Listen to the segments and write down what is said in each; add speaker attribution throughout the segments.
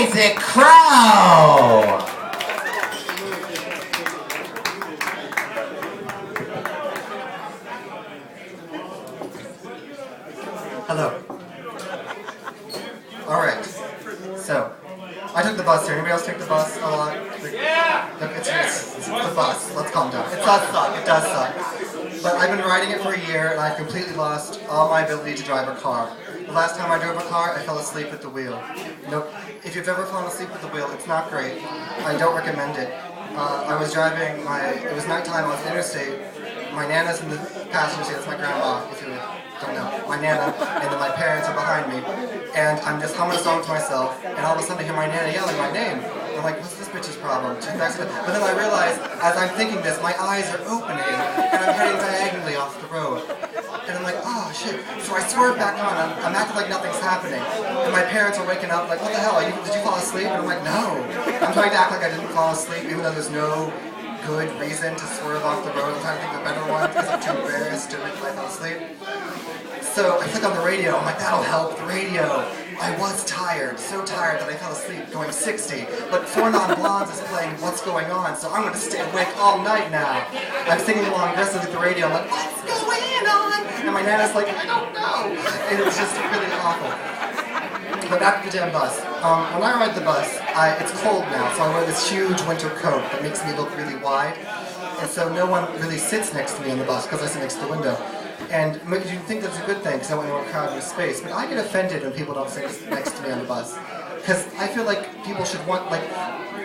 Speaker 1: Isaac Crow! Hello. Alright, so, I took the bus here. Anybody else take the bus a lot? Yeah! It's the bus. Let's calm down. It does suck. It does suck. But I've been riding it for a year, and I've completely lost all my ability to drive a car. The last time I drove a car, I fell asleep at the wheel. Nope. If you've ever fallen asleep at the wheel, it's not great. I don't recommend it. I was driving it was nighttime on the interstate. My Nana's in the passenger seat. That's my grandma, if you don't know. My Nana, and then my parents are behind me. And I'm just humming a song to myself, and all of a sudden I hear my Nana yelling my name. I'm like, what's this bitch's problem? But then I realize, as I'm thinking this, my eyes are opening, and I'm heading diagonally off the road. And I'm like, oh shit. So I swerve back on, I'm acting like nothing's happening. And my parents are waking up like, what the hell, did you fall asleep? And I'm like, no. I'm trying to act like I didn't fall asleep, even though there's no good reason to swerve off the road. I'm trying to think of a better one, because I'm too embarrassed to admit I fell asleep. So I click on the radio, I'm like, that'll help, the radio. I was tired, so tired that I fell asleep going 60, but Four Non Blondes is playing What's Going On, so I'm going to stay awake all night now. I'm singing along aggressively with the radio, I'm like, what's going on? And my Nana's like, I don't know. And it was just really awful. But back to the damn bus. When I ride the bus, it's cold now, so I wear this huge winter coat that makes me look really wide. And so no one really sits next to me on the bus, because I sit next to the window. And you think that's a good thing, because I want to crowd with space, but I get offended when people don't sit next to me on the bus. Because I feel like people should want,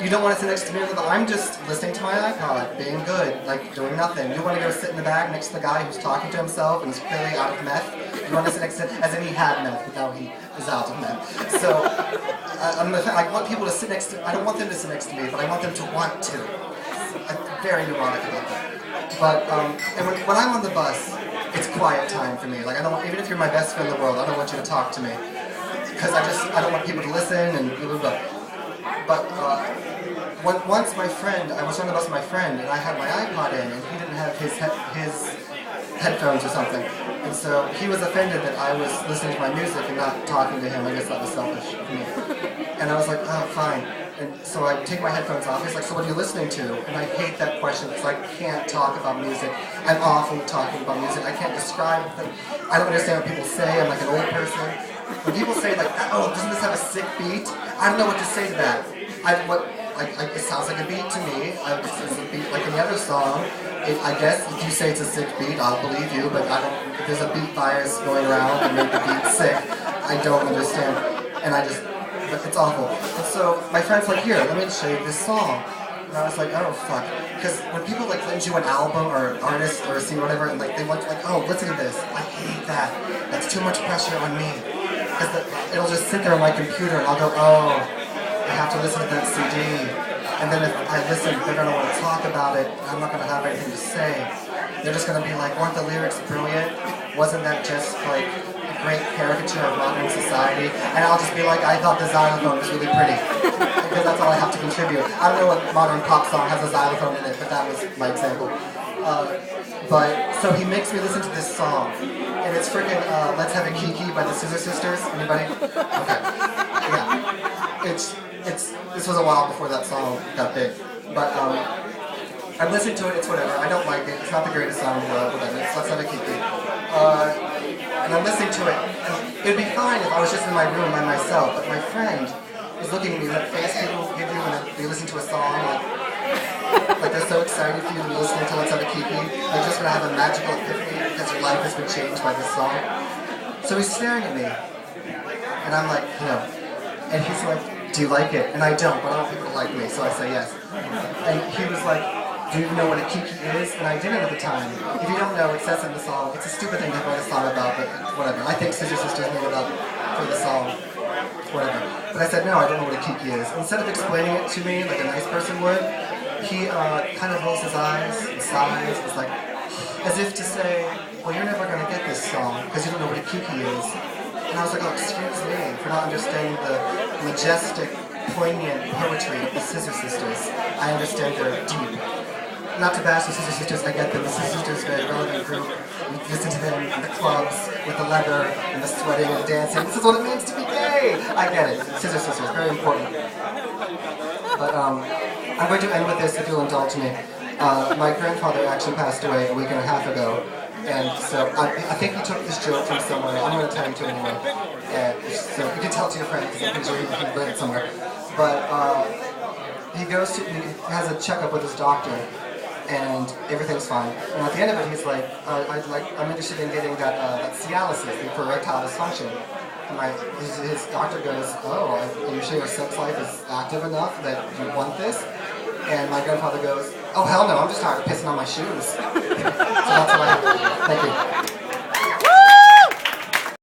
Speaker 1: you don't want to sit next to me, I'm just listening to my iPod, being good, doing nothing. You want to go sit in the back next to the guy who's talking to himself and is clearly out of meth. You want to sit next to him, as in he had meth, but now he is out of meth. So, I want people to sit next to, I don't want them to sit next to me, but I want them to want to. I'm very neurotic about that. But, and when I'm on the bus, it's quiet time for me. I don't want, even if you're my best friend in the world, I don't want you to talk to me. Because I don't want people to listen and blah, blah, blah. But once my friend, I was on the bus with my friend, and I had my iPod in, and he didn't have his headphones or something. And so he was offended that I was listening to my music and not talking to him. I guess that was selfish of me. And I was like, oh, fine. And so I take my headphones off. He's like, so what are you listening to? And I hate that question because I can't talk about music. I'm awful at talking about music. I can't describe them. I don't understand what people say. I'm like an old person. When people say oh, doesn't this have a sick beat? I don't know what to say to that. It sounds like a beat to me. It's a beat like any other song. I guess if you say it's a sick beat, I'll believe you. But if there's a beat virus going around and make the beat sick, I don't understand. And it's awful. And so my friend's like, here, let me show you this song. And I was like, oh fuck. Because when people lend you an album or an artist or a singer or whatever, and they want oh, listen to this. I hate that. That's too much pressure on me. Because it'll just sit there on my computer and I'll go, oh, I have to listen to that CD. And then if I listen, they're going to want to talk about it. I'm not going to have anything to say. They're just going to be like, weren't the lyrics brilliant? Wasn't that just a great caricature of modern society? And I'll just be like, I thought the xylophone was really pretty. Because that's all I have to contribute. I don't know what modern pop song has a xylophone in it, but that was my example. So he makes me listen to this song. And it's freaking Let's Have a Kiki by the Scissor Sisters. Anybody? Okay. Yeah. This was a while before that song got big. But I'm listening to it, it's whatever. I don't like it. It's not the greatest song in the world, whatever. It's Let's Have a Kiki. And I'm listening to it. And it'd be fine if I was just in my room by myself, but my friend is looking at me, that face people give you when they listen to a song, like they're so excited for you to be listening to Let's Have a Kiki. They're just gonna have a magical epiphany because your life has been changed by this song. So he's staring at me. And I'm like, And he's like, do you like it? And I don't, but I want people to like me, so I say yes. And he was like, do you know what a kiki is? And I didn't at the time. If you don't know, it says in the song. It's a stupid thing to write a song about, but whatever. I think Scissor Sisters made it up for the song. Whatever. But I said, no, I don't know what a kiki is. Instead of explaining it to me like a nice person would, he kind of rolls his eyes and sighs. It's like, as if to say, well, you're never going to get this song because you don't know what a kiki is. And I was like, oh, excuse me for not understanding the majestic, poignant poetry of the Scissor Sisters. I understand they're deep. Not to bash the Scissor Sisters, I get them. The Scissor Sisters are a very relevant group. We listen to them in the clubs with the leather and the sweating and the dancing. This is what it means to be gay! I get it. Scissors, very important. But I'm going to end with this, if you'll indulge me. My grandfather actually passed away a week and a half ago, and so I think he took this joke from somewhere. I'm going to tell you to anyway. So you can tell it to your friend because I'm pretty sure he read it somewhere. But he has a checkup with his doctor, and everything's fine. And at the end of it, he's like, I'm interested in getting that Cialis, for erectile dysfunction. And his doctor goes, oh, are you sure your sex life is active enough that you want this? And my grandfather goes, oh hell no, I'm just tired of pissing on my shoes. So that's what I have to do. Thank you.